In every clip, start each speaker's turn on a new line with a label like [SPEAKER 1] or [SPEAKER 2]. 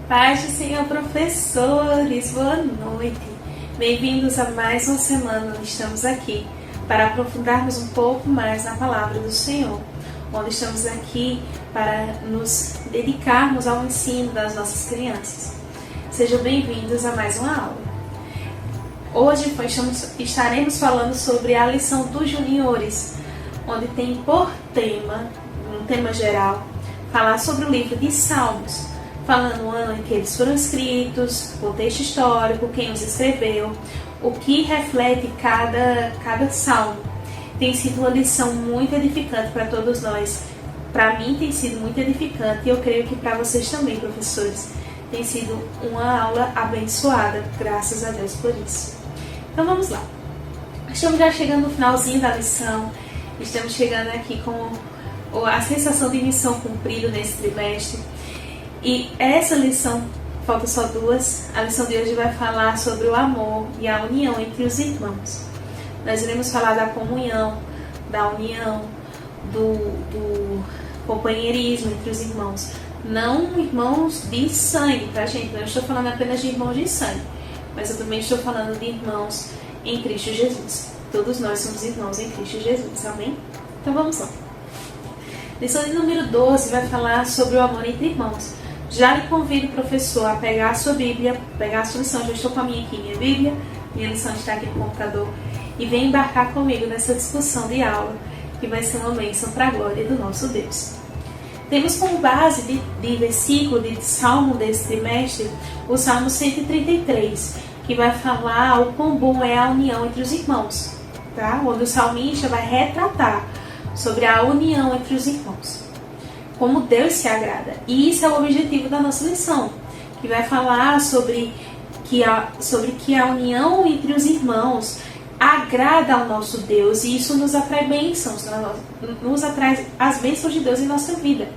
[SPEAKER 1] Paz do Senhor, professores, boa noite. Bem-vindos a mais uma semana onde estamos aqui para aprofundarmos um pouco mais na palavra do Senhor, onde estamos aqui para nos dedicarmos ao ensino das nossas crianças. Sejam bem-vindos a mais uma aula. Hoje estaremos falando sobre a lição dos juniores, onde tem por tema, um tema geral, falar sobre o livro de Salmos, falando o ano em que eles foram escritos, contexto histórico, quem os escreveu, o que reflete cada salmo. Tem sido uma lição muito edificante para todos nós. Para mim tem sido muito edificante e eu creio que para vocês também, professores. Tem sido uma aula abençoada, graças a Deus por isso. Então vamos lá. Estamos já chegando no finalzinho da lição. Estamos chegando aqui com a sensação de missão cumprida nesse trimestre. E essa lição, falta só duas, a lição de hoje vai falar sobre o amor e a união entre os irmãos. Nós iremos falar da comunhão, da união, do companheirismo entre os irmãos. Não irmãos de sangue, tá, gente? Não estou falando apenas de irmãos de sangue, mas eu também estou falando de irmãos em Cristo Jesus. Todos nós somos irmãos em Cristo Jesus, amém? Então vamos lá. Lição de número 12 vai falar sobre o amor entre irmãos. Já lhe convido, professor, a pegar a sua Bíblia, pegar a sua lição. Já estou com a minha Bíblia, minha lição está aqui no computador, e vem embarcar comigo nessa discussão de aula, que vai ser uma bênção para a glória do nosso Deus. Temos como base de versículo de salmo desse trimestre o Salmo 133, que vai falar o quão bom é a união entre os irmãos, tá? Onde o salmista vai retratar sobre a união entre os irmãos, como Deus se agrada. E isso é o objetivo da nossa lição, que vai falar sobre que a união entre os irmãos agrada ao nosso Deus, e isso nos atrai bênçãos, nos atrai as bênçãos de Deus em nossa vida.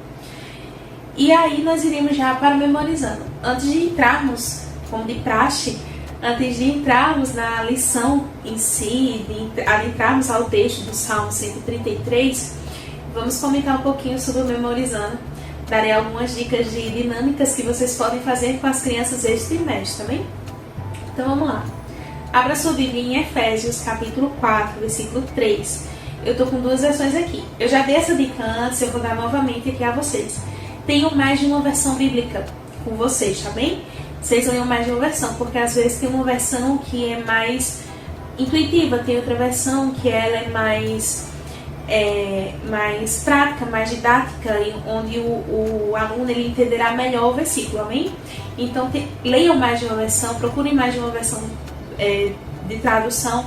[SPEAKER 1] E aí nós iremos já para memorizando. Antes de entrarmos, como de praxe, antes de entrarmos na lição em si, de entrarmos ao texto do Salmo 133, vamos comentar um pouquinho sobre o memorizando. Darei algumas dicas de dinâmicas que vocês podem fazer com as crianças este trimestre, tá bem? Então vamos lá. Abra sua Bíblia em Efésios, capítulo 4, versículo 3. Eu estou com duas versões aqui. Eu já dei essa dica antes, eu vou dar novamente aqui a vocês. Tenho mais de uma versão bíblica com vocês, tá bem? Vocês leiam mais de uma versão, porque às vezes tem uma versão que é mais intuitiva, tem outra versão que ela é mais prática, mais didática, onde o aluno ele entenderá melhor o versículo, amém? Então leiam mais de uma versão, procurem mais de uma versão de tradução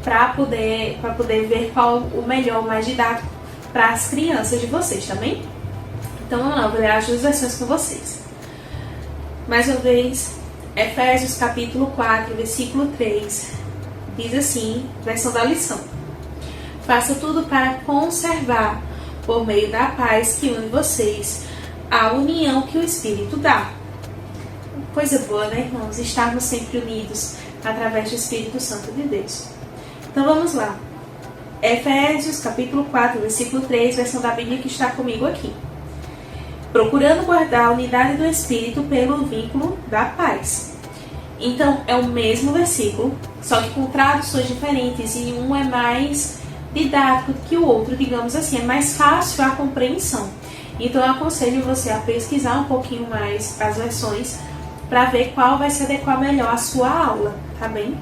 [SPEAKER 1] para poder ver qual o melhor, o mais didático para as crianças de vocês, tá bem? Então vamos lá, eu vou ler as duas versões com vocês. Mais uma vez, Efésios capítulo 4, versículo 3, diz assim, versão da lição: faça tudo para conservar, por meio da paz que une vocês, a união que o Espírito dá. Coisa boa, né, irmãos? Estarmos sempre unidos através do Espírito Santo de Deus. Então vamos lá. Efésios capítulo 4, versículo 3, versão da Bíblia que está comigo aqui. Procurando guardar a unidade do Espírito pelo vínculo da paz. Então é o mesmo versículo, só que com traduções diferentes, e um é mais didático que o outro, digamos assim, é mais fácil a compreensão. Então eu aconselho você a pesquisar um pouquinho mais as versões para ver qual vai se adequar melhor à sua aula, tá bem?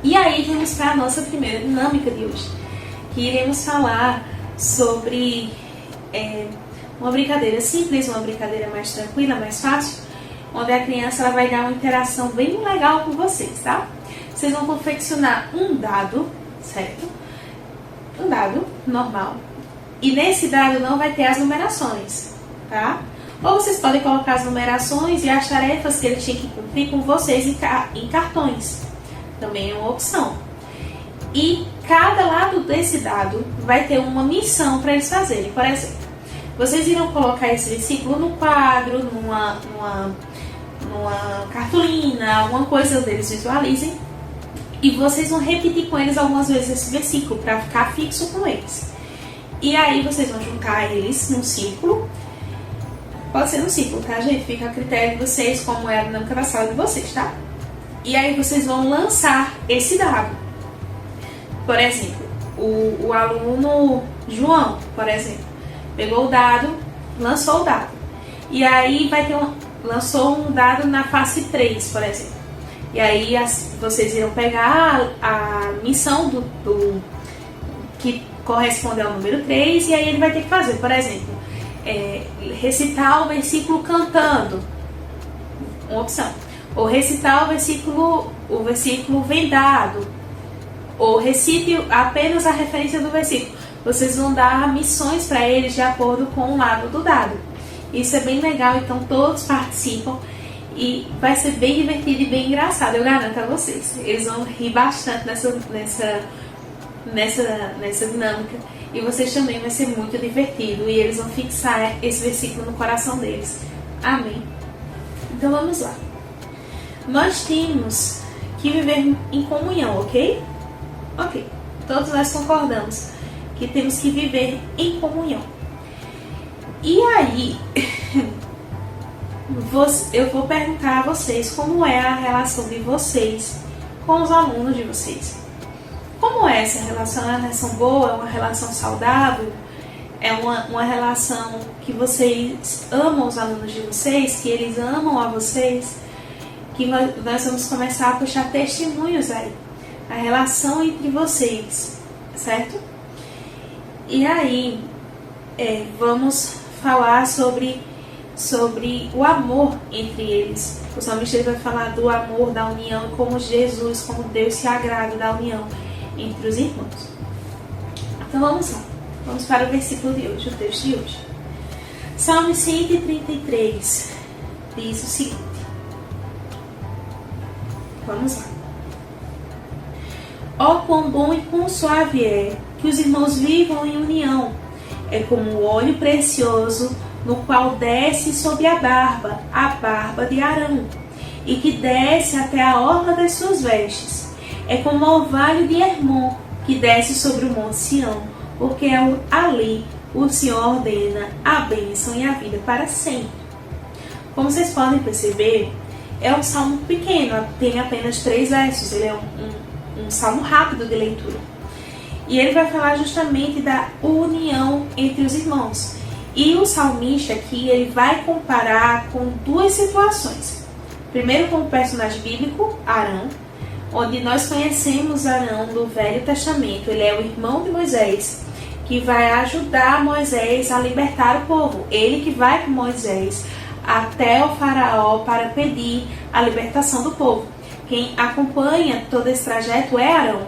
[SPEAKER 1] E aí vamos para a nossa primeira dinâmica de hoje, que iremos falar sobre uma brincadeira simples, uma brincadeira mais tranquila, mais fácil, onde a criança ela vai dar uma interação bem legal com vocês, tá? Vocês vão confeccionar um dado, certo? Um dado normal. E nesse dado não vai ter as numerações, tá? Ou vocês podem colocar as numerações e as tarefas que ele tinha que cumprir com vocês em cartões. Também é uma opção. E cada lado desse dado vai ter uma missão para eles fazerem. Por exemplo, vocês irão colocar esse versículo no quadro, numa cartolina, alguma coisa onde eles visualizem. E vocês vão repetir com eles algumas vezes esse versículo para ficar fixo com eles. E aí vocês vão juntar eles num círculo Pode ser no círculo, tá, gente? Fica a critério de vocês, como é a dinâmica da sala de vocês, tá? E aí vocês vão lançar esse dado. Por exemplo, o aluno João, por exemplo, pegou o dado, lançou o dado. E aí vai ter lançou um dado na face 3, por exemplo. E aí vocês irão pegar a missão que corresponde ao número 3, e aí ele vai ter que fazer, por exemplo, recitar o versículo cantando, uma opção. Ou recitar o versículo vendado, ou recite apenas a referência do versículo. Vocês vão dar missões para eles de acordo com o lado do dado. Isso é bem legal, então todos participam e vai ser bem divertido e bem engraçado, eu garanto a vocês. Eles vão rir bastante nessa dinâmica, e vocês também vai ser muito divertido, e eles vão fixar esse versículo no coração deles. Amém? Então vamos lá. Nós temos que viver em comunhão, ok? Ok. Todos nós concordamos que temos que viver em comunhão. E aí, eu vou perguntar a vocês como é a relação de vocês com os alunos de vocês. Como é essa relação? É uma relação boa? É uma relação saudável? É uma relação que vocês amam os alunos de vocês? Que eles amam a vocês? Que nós vamos começar a puxar testemunhos aí. A relação entre vocês, certo? E aí, vamos falar sobre o amor entre eles. O salmista vai falar do amor, da união, como Jesus, como Deus se agrada da união entre os irmãos. Então vamos lá. Vamos para o versículo de hoje, o texto de hoje. Salmo 133 diz o seguinte. Vamos lá. Ó, quão bom e quão suave é que os irmãos vivam em união. É como o óleo precioso no qual desce sobre a barba de Arão, e que desce até a orla das suas vestes. É como o orvalho de Hermon, que desce sobre o monte Sião, porque ali o Senhor ordena a bênção e a vida para sempre. Como vocês podem perceber, é um salmo pequeno, tem apenas 3 versos, ele é um salmo rápido de leitura. E ele vai falar justamente da união entre os irmãos. E o salmista aqui, ele vai comparar com 2 situações. Primeiro com o personagem bíblico, Arão, onde nós conhecemos Arão do Velho Testamento. Ele é o irmão de Moisés, que vai ajudar Moisés a libertar o povo. Ele que vai com Moisés até o faraó para pedir a libertação do povo. Quem acompanha todo esse trajeto é Arão,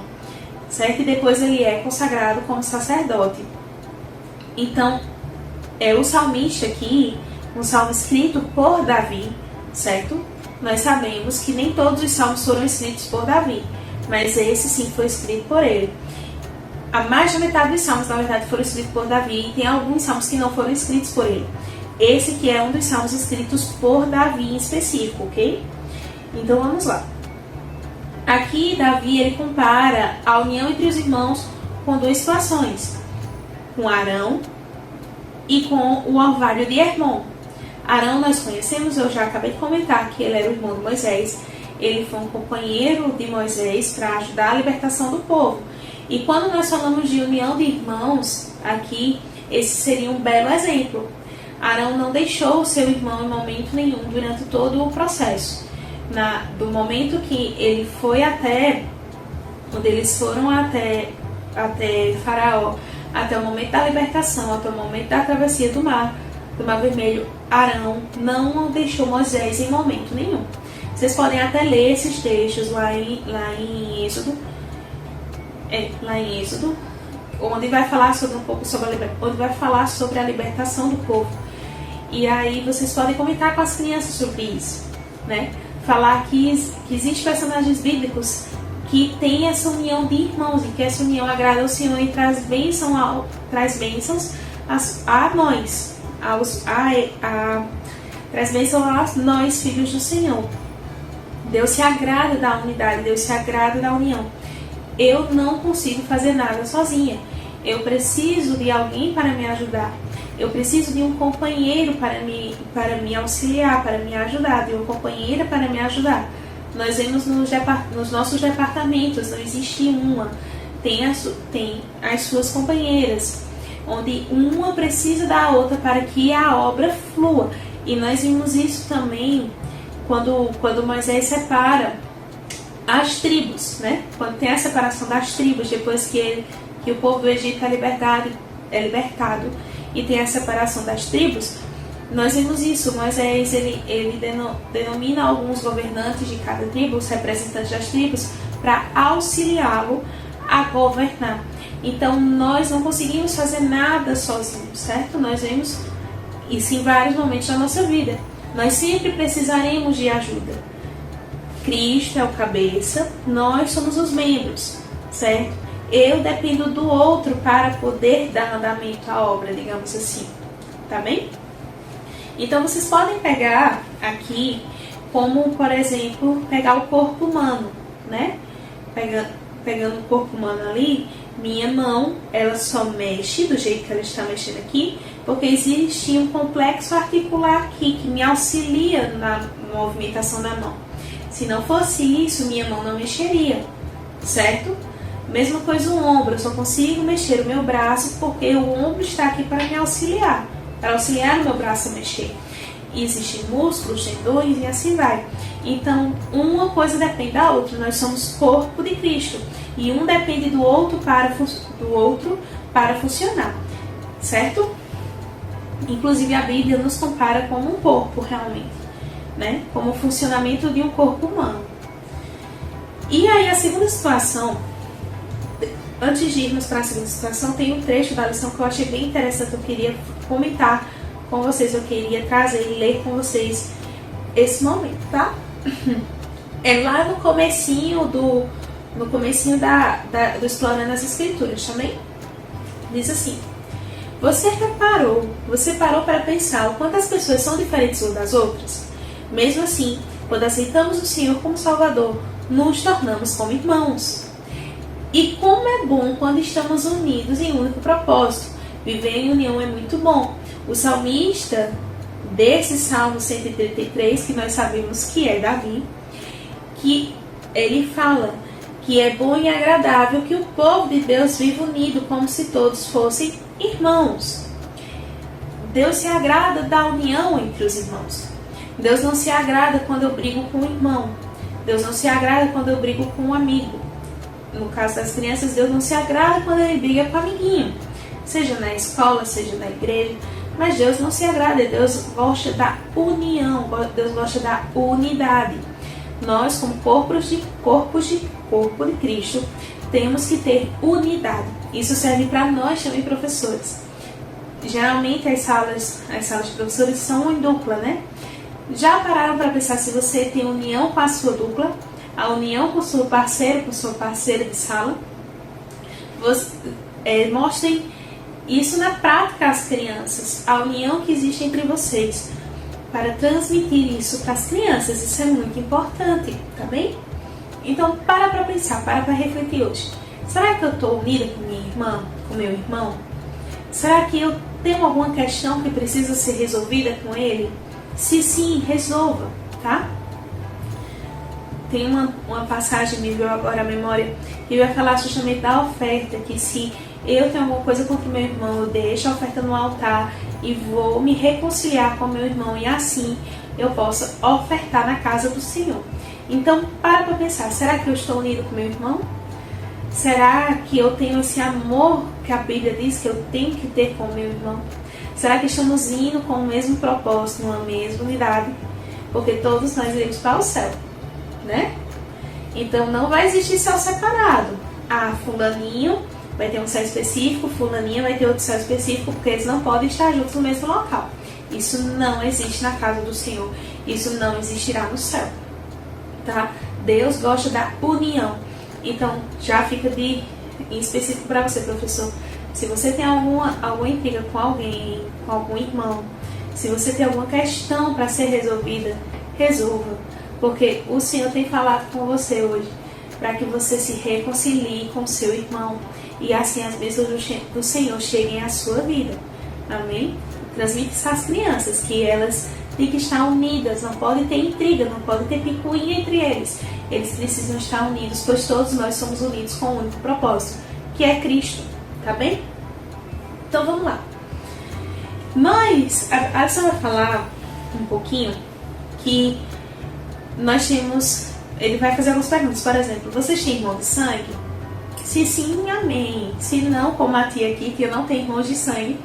[SPEAKER 1] certo? E depois ele é consagrado como sacerdote. Então, o salmista aqui, um salmo escrito por Davi, certo? Nós sabemos que nem todos os salmos foram escritos por Davi, mas esse sim foi escrito por ele. A mais da metade dos salmos, na verdade, foram escritos por Davi, e tem alguns salmos que não foram escritos por ele. Esse que é um dos salmos escritos por Davi em específico, ok? Então vamos lá. Aqui Davi ele compara a união entre os irmãos com 2 situações, com Arão e com o orvalho de Hermon. Arão nós conhecemos, eu já acabei de comentar que ele era o irmão de Moisés. Ele foi um companheiro de Moisés para ajudar a libertação do povo. E quando nós falamos de união de irmãos, aqui, esse seria um belo exemplo. Arão não deixou o seu irmão em momento nenhum durante todo o processo. Do momento que ele foi quando eles foram até Faraó, até o momento da libertação, até o momento da travessia do Mar Vermelho, Arão não deixou Moisés em momento nenhum. Vocês podem até ler esses textos lá em Êxodo, onde vai falar sobre a libertação do povo. E aí vocês podem comentar com as crianças sobre isso, né? Falar que existem personagens bíblicos que têm essa união de irmãos, e que essa união agrada ao Senhor e traz bênçãos a nós, traz bênção a nós, filhos do Senhor. Deus se agrada da unidade, Deus se agrada da união. Eu não consigo fazer nada sozinha. Eu preciso de alguém para me ajudar. Eu preciso de um companheiro para me auxiliar, para me ajudar, de uma companheira para me ajudar. Nós vemos nos nossos departamentos, não existe uma, tem as suas companheiras, onde uma precisa da outra para que a obra flua. E nós vimos isso também quando Moisés separa as tribos, né? Quando tem a separação das tribos, depois que o povo do Egito é libertado e tem a separação das tribos, nós vimos isso. Moisés ele denomina alguns governantes de cada tribo, os representantes das tribos, para auxiliá-lo a governar. Então nós não conseguimos fazer nada sozinhos, certo? Nós vemos isso em vários momentos da nossa vida. Nós sempre precisaremos de ajuda. Cristo é o cabeça, nós somos os membros, certo? Eu dependo do outro para poder dar andamento à obra, digamos assim, tá bem? Então vocês podem pegar aqui, como por exemplo, pegar o corpo humano, né? Pegando o corpo humano ali, minha mão, ela só mexe do jeito que ela está mexendo aqui, porque existe um complexo articular aqui que me auxilia na movimentação da mão. Se não fosse isso, minha mão não mexeria, certo? Mesma coisa o ombro, eu só consigo mexer o meu braço porque o ombro está aqui para me auxiliar, para auxiliar o meu braço a mexer. E existem músculos, tendões e assim vai. Então, uma coisa depende da outra. Nós somos corpo de Cristo e um depende do outro para funcionar, certo? Inclusive a Bíblia nos compara como um corpo realmente, né? Como o funcionamento de um corpo humano. E aí a segunda situação, antes de irmos para a segunda situação, tem um trecho da lição que eu achei bem interessante, eu queria comentar com vocês, eu queria trazer e ler com vocês esse momento, tá? É lá no comecinho do Explorando as Escrituras também. Diz assim: Você parou para pensar o quanto as pessoas são diferentes umas das outras? Mesmo assim, quando aceitamos o Senhor como Salvador, nos tornamos como irmãos. E como é bom quando estamos unidos em um único propósito. Viver em união é muito bom. O salmista desse Salmo 133, que nós sabemos que é Davi, que ele fala que é bom e agradável que o povo de Deus viva unido, como se todos fossem irmãos. Deus se agrada da união entre os irmãos. Deus não se agrada quando eu brigo com um irmão. Deus não se agrada quando eu brigo com um amigo. No caso das crianças, Deus não se agrada quando ele briga com o amiguinho. Seja na escola, seja na igreja. Mas Deus não se agrada. Deus gosta da união. Deus gosta da unidade. Nós, como corpo de Cristo, temos que ter unidade. Isso serve para nós também, professores. Geralmente as salas de professores são em dupla, né? Já pararam para pensar se você tem união com a sua dupla? A união com o seu parceiro, com sua parceira de sala? Mostrem isso na prática às crianças. A união que existe entre vocês. Para transmitir isso para as crianças. Isso é muito importante, tá bem? Então, para pensar, para refletir hoje. Será que eu estou unida com minha irmã, com meu irmão? Será que eu tenho alguma questão que precisa ser resolvida com ele? Se sim, resolva, tá? Tem uma passagem, me veio agora à memória, que vai falar justamente da oferta, que se eu tenho alguma coisa contra o meu irmão, eu deixo a oferta no altar e vou me reconciliar com o meu irmão, e assim eu possa ofertar na casa do Senhor. Então, para pensar, será que eu estou unido com meu irmão? Será que eu tenho esse amor que a Bíblia diz que eu tenho que ter com o meu irmão? Será que estamos indo com o mesmo propósito, numa mesma unidade? Porque todos nós iremos para o céu, né? Então não vai existir céu separado. Fulaninho vai ter um céu específico, fulaninha vai ter outro céu específico, porque eles não podem estar juntos no mesmo local. Isso não existe na casa do Senhor. Isso não existirá no céu, tá? Deus gosta da união. Então já fica em específico para você, professor. Se você tem alguma intriga com alguém, com algum irmão, se você tem alguma questão para ser resolvida, resolva. Porque o Senhor tem falado com você hoje, para que você se reconcilie com seu irmão e assim as bênçãos do Senhor cheguem à sua vida, Amém? Transmite isso às crianças, que elas têm que estar unidas, não pode ter intriga, não pode ter picuinha entre eles. Eles precisam estar unidos, pois todos nós somos unidos com um único propósito, que é Cristo, tá bem? Então vamos lá. A Alisson vai falar um pouquinho que nós temos, ele vai fazer algumas perguntas, por exemplo, vocês têm irmão de sangue? Se sim, amém. Se não, como a tia aqui, que eu não tenho irmãos de sangue,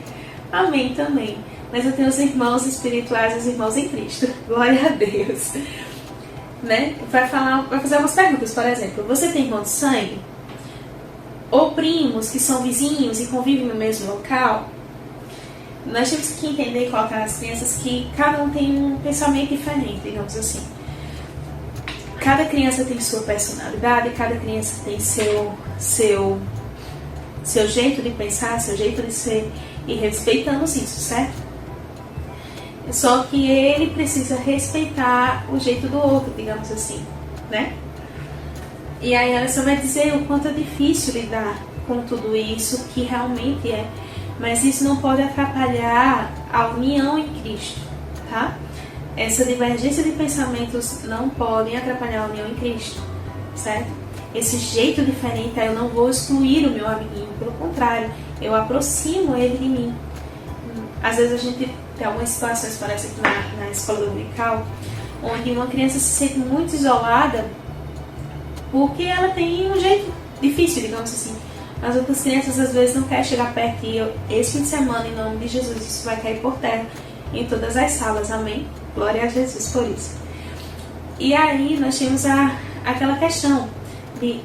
[SPEAKER 1] amém também. Mas eu tenho os irmãos espirituais, os irmãos em Cristo. Glória a Deus. Né? Vai fazer algumas perguntas, por exemplo, você tem irmão de sangue? Ou primos que são vizinhos e convivem no mesmo local? Nós temos que entender e colocar nas crianças que cada um tem um pensamento diferente, digamos assim. Cada criança tem sua personalidade, cada criança tem seu jeito de pensar, seu jeito de ser, e respeitamos isso, certo? Só que ele precisa respeitar o jeito do outro, digamos assim, né? E aí ela só vai dizer o quanto é difícil lidar com tudo isso, que realmente é. Mas isso não pode atrapalhar a união em Cristo, tá? Essa divergência de pensamentos não podem atrapalhar a união em Cristo, certo? Esse jeito diferente, eu não vou excluir o meu amiguinho, pelo contrário, eu aproximo ele de mim. Às vezes a gente tem algumas situações, parece que na escola dominical, onde uma criança se sente muito isolada porque ela tem um jeito difícil, digamos assim. As outras crianças às vezes não querem chegar perto, e esse fim de semana, em nome de Jesus, isso vai cair por terra em todas as salas, amém? Glória a Jesus por isso. E aí nós temos aquela questão de,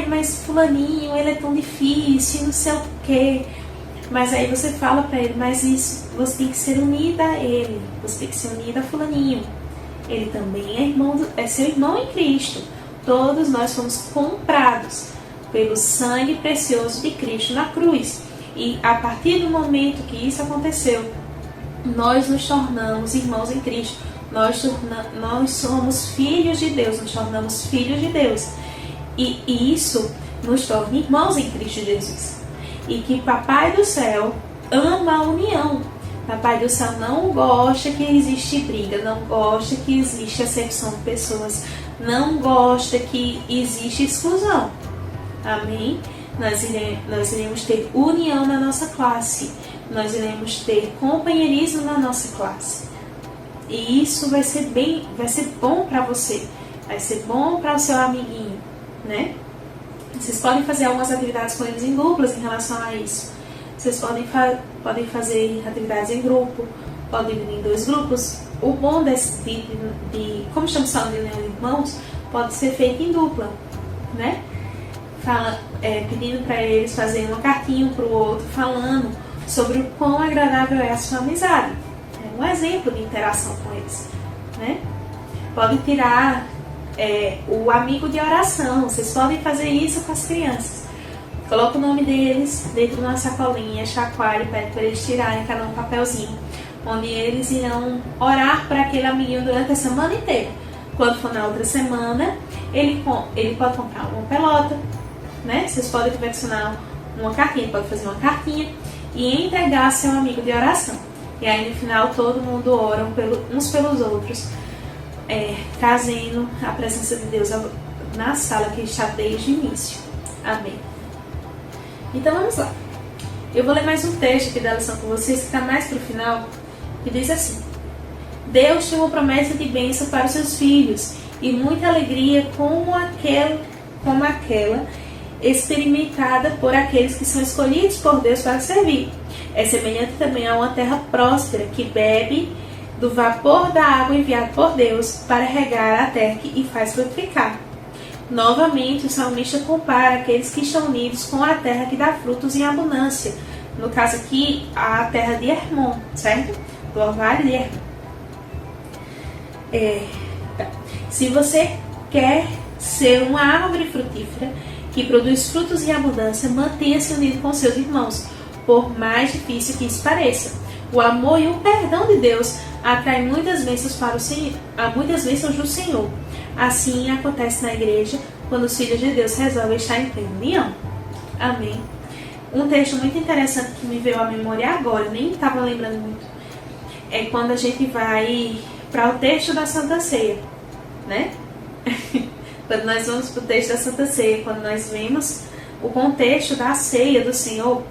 [SPEAKER 1] mas fulaninho, ele é tão difícil, não sei o quê. Mas aí você fala pra ele, mas isso, você tem que ser unida a ele, você tem que ser unida a fulaninho. Ele também é seu irmão em Cristo. Todos nós fomos comprados pelo sangue precioso de Cristo na cruz. E a partir do momento que isso aconteceu, nós nos tornamos irmãos em Cristo. Nós somos filhos de Deus, nos tornamos filhos de Deus. E isso nos torna irmãos em Cristo Jesus. E que Papai do Céu ama a união. Papai do Céu não gosta que existe briga, não gosta que existe acepção de pessoas, não gosta que existe exclusão. Amém? Nós iremos ter união na nossa classe. Nós iremos ter companheirismo na nossa classe. E isso vai ser bom para você. Vai ser bom para o seu amiguinho, né? Vocês podem fazer algumas atividades com eles em duplas em relação a isso. Vocês podem fazer atividades em grupo, podem dividir em 2 grupos. O bom como estamos falando de união de irmãos, pode ser feito em dupla, né? Pedindo para eles fazerem uma cartinha um para o outro, falando sobre o quão agradável é a sua amizade. É um exemplo de interação com eles, né? Pode tirar o amigo de oração. Vocês podem fazer isso com as crianças. Coloca o nome deles dentro de uma sacolinha, chacoalha e pede para eles tirarem cada um papelzinho, onde eles irão orar para aquele amiguinho durante a semana inteira. Quando for na outra semana, ele pode comprar uma pelota, né? Vocês podem confeccionar uma cartinha, pode fazer uma cartinha e entregar a seu amigo de oração. E aí no final todo mundo ora uns pelos outros, trazendo a presença de Deus na sala que está desde o início. Amém. Então vamos lá. Eu vou ler mais um texto aqui da lição com vocês, que está mais para o final, que diz assim: Deus tem uma promessa de bênção para os seus filhos e muita alegria como aquela experimentada por aqueles que são escolhidos por Deus para servir. É semelhante também a uma terra próspera que bebe do vapor da água enviado por Deus para regar a terra e faz frutificar. Novamente, o salmista compara aqueles que estão unidos com a terra que dá frutos em abundância. No caso aqui, a terra de Hermon, certo? Do orvalho de Hermon. Se você quer ser uma árvore frutífera que produz frutos em abundância, mantenha-se unido com seus irmãos, por mais difícil que isso pareça. O amor e o perdão de Deus atraem muitas bênçãos muitas bênçãos do Senhor. Assim acontece na igreja quando os filhos de Deus resolvem estar em plena união. Amém. Um texto muito interessante que me veio à memória agora, nem estava lembrando muito, é quando a gente vai para o texto da Santa Ceia, né? Quando nós vamos para o texto da Santa Ceia, quando nós vemos o contexto da ceia do Senhor,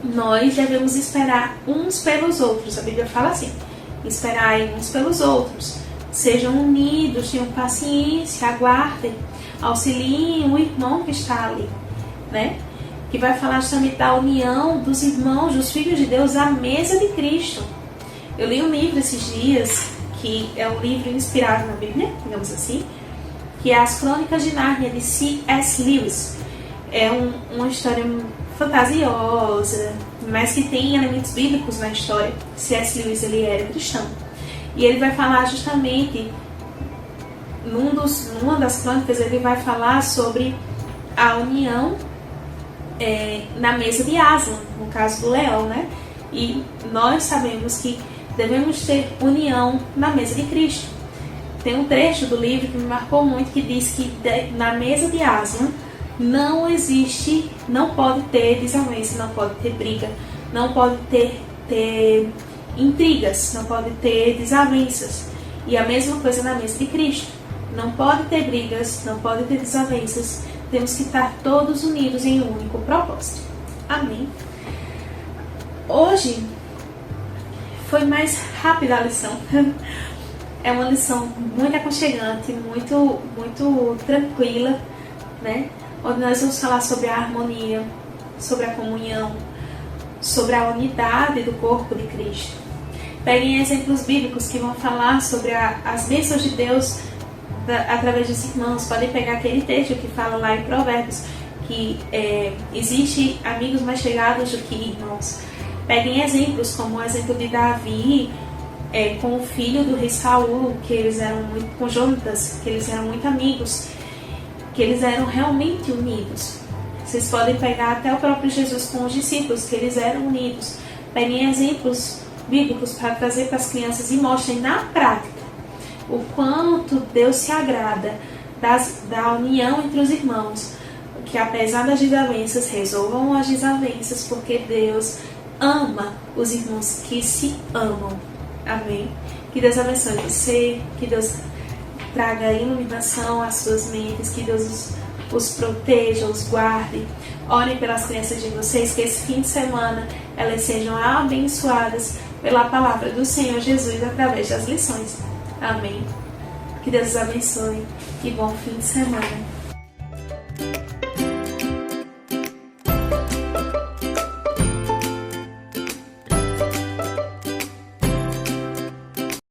[SPEAKER 1] nós devemos esperar uns pelos outros. A Bíblia fala assim: esperai uns pelos outros, sejam unidos, tenham paciência, aguardem, auxiliem o irmão que está ali, né? Que vai falar justamente da união dos irmãos, dos filhos de Deus à mesa de Cristo. Eu li um livro esses dias, que é um livro inspirado na Bíblia, digamos assim, que é As Crônicas de Nárnia, de C.S. Lewis. É uma história fantasiosa, mas que tem elementos bíblicos na história. C.S. Lewis, ele era cristão. E ele vai falar justamente, numa das crônicas, ele vai falar sobre a união na mesa de Aslan, no caso do leão, né? E nós sabemos que devemos ter união na mesa de Cristo. Tem um trecho do livro que me marcou muito, que diz que na mesa de Aslan não existe, não pode ter desavença, não pode ter briga, não pode ter intrigas, não pode ter desavenças. E a mesma coisa na mesa de Cristo. Não pode ter brigas, não pode ter desavenças. Temos que estar todos unidos em um único propósito. Amém. Hoje foi mais rápida a lição. É uma lição muito aconchegante, muito tranquila, né? Onde nós vamos falar sobre a harmonia, sobre a comunhão, sobre a unidade do corpo de Cristo. Peguem exemplos bíblicos que vão falar sobre as bênçãos de Deus através dos irmãos. Podem pegar aquele texto que fala lá em Provérbios, que existe amigos mais chegados do que irmãos. Peguem exemplos como o exemplo de Davi com o filho do rei Saul, que eles eram muito com Jonatas, que eles eram muito amigos, que eles eram realmente unidos. Vocês podem pegar até o próprio Jesus com os discípulos, que eles eram unidos. Peguem exemplos bíblicos para trazer para as crianças e mostrem na prática o quanto Deus se agrada da união entre os irmãos, que apesar das desavenças, resolvam as desavenças, porque Deus ama os irmãos que se amam. Amém? Que Deus abençoe você, que Deus traga iluminação às suas mentes, que Deus os proteja, os guarde. Orem pelas crianças de vocês, que esse fim de semana elas sejam abençoadas pela palavra do Senhor Jesus através das lições. Amém? Que Deus os abençoe e bom fim de semana.